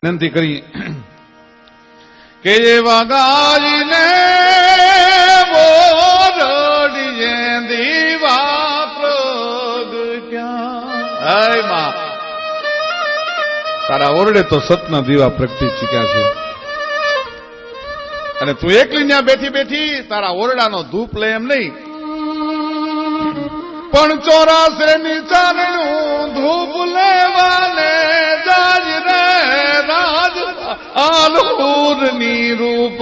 વિનંતી કરી કે એવા ગાયને બોરડીએ દીવા પ્રગટ્યા. હે માં, તારા ઓરડે તો સતના દીવા પ્રગટી ચૂક્યા છે અને તું એકલી ત્યાં બેઠી બેઠી તારા ઓરડાનો ધૂપ લે એમ નહીં, પણ 84 ની ચારણું ધૂપ લેવાને જાજ રે રાજ આલુરની રૂપ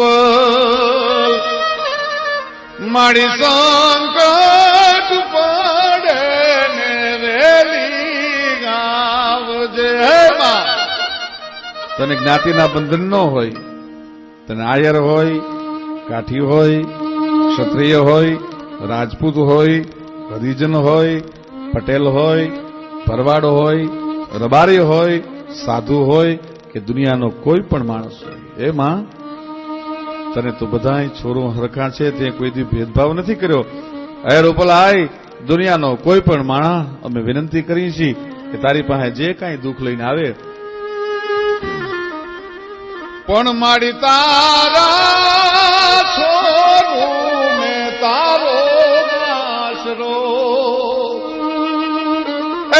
મારી સંકટ પડે ને વેલી ગાવજે. હે માં, તને જ્ઞાતિના બંધન ન હોય, તને આયર હોય, કાઠી હોય, ક્ષત્રિય હોય, રાજપૂત હોય, હરિજન હોય, પટેલ હોય, ભરવાડો હોય, રબારી હોય, સાધુ હોય કે દુનિયાનો કોઈ પણ માણસ હોય, એમાં તને તો બધાય છોરો હરખા છે, તે કોઈ દી ભેદભાવ નથી કર્યો. હે રૂપલાય, દુનિયાનો કોઈ પણ માણસ અમે વિનંતી કરી છીએ કે તારી પાસે જે કાંઈ દુઃખ લઈને આવે પણ માડી તારા છોરું મેં તારો આશરો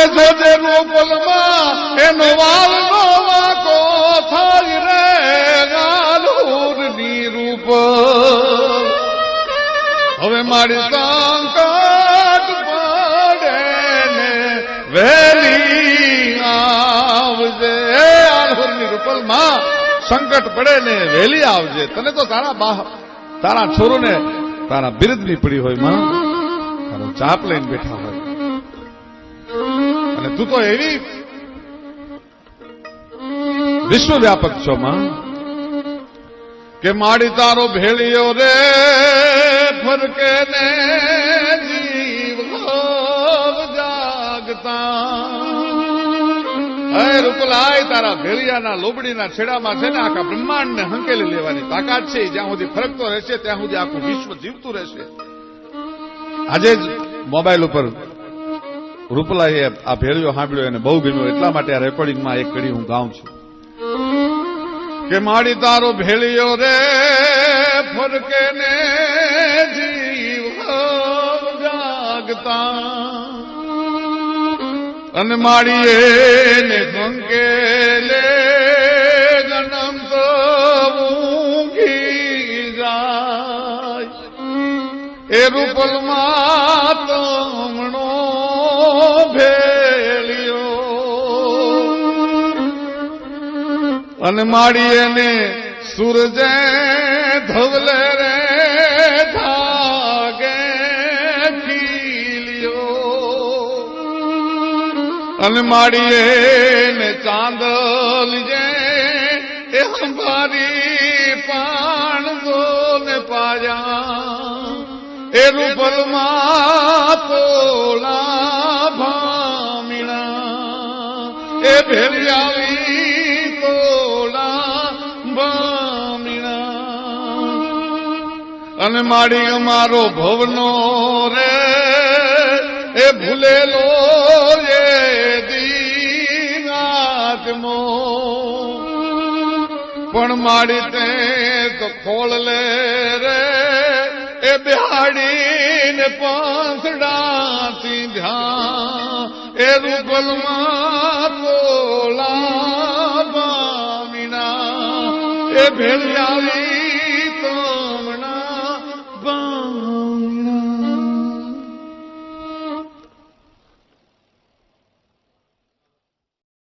એ જોજે રૂપલમાં એનો વાલનો વાકો થાય રે ગાલુરની રૂપ. હવે મારી સંકટ પડે ને વેલી આવજે. આલુરની રૂપલમાં સંકટ પડે ને વેલી આવજે. તને તો તારા છોરોને તારા બિરુદની પડી હોય માં, તારો ચાપ લઈને બેઠા હોય અને તું તો એવી વિશ્વવ્યાપક છો માં કે માડી તારો ભેળિયો રે ફરકે ને જીવ જાગતા. હે રૂપલાય, તારા ભેળિયાના લોબડીના છેડામાં છે ને આખા બ્રહ્માંડને હંકેલી લેવાની તાકાત છે. જ્યાં સુધી ફરકતો રહેશે ત્યાં સુધી આખું વિશ્વ જીવતું રહેશે. આજે જ મોબાઈલ ઉપર રૂપલાએ આ ભેળિયો સાંભળ્યો અને બહુ ગમ્યો, એટલા માટે આ રેકોર્ડિંગમાં એક કડી હું ગાઉં છું કે માડી તારો ભેળિયો રે ફરકે ને જીવ જાગતા અને માડીએ ને કંકેલે જન્મ તો ઊંઘી જાય. એ રૂપલમાં તમણો ભેળિયો અને માડીએ ને સૂરજે ધવલે રે ધાગે અને માડીએ ને ચાંદલજે એ હંભારી પાણજો ને પાયા. એ રૂપલમાં તોલા ભામીણા એ ભેળિયાવી તોલા ભામીણા અને માડી અમારો ભવનો રે એ ભૂલેલો એ દીનાત્મો પણ માડી તે તો ખોળ લે રે એ બિહાડીને પાંસડાથી ધ્યાન. એ રૂપલમાં તોલા બામીના એ ભેળિયાવી તો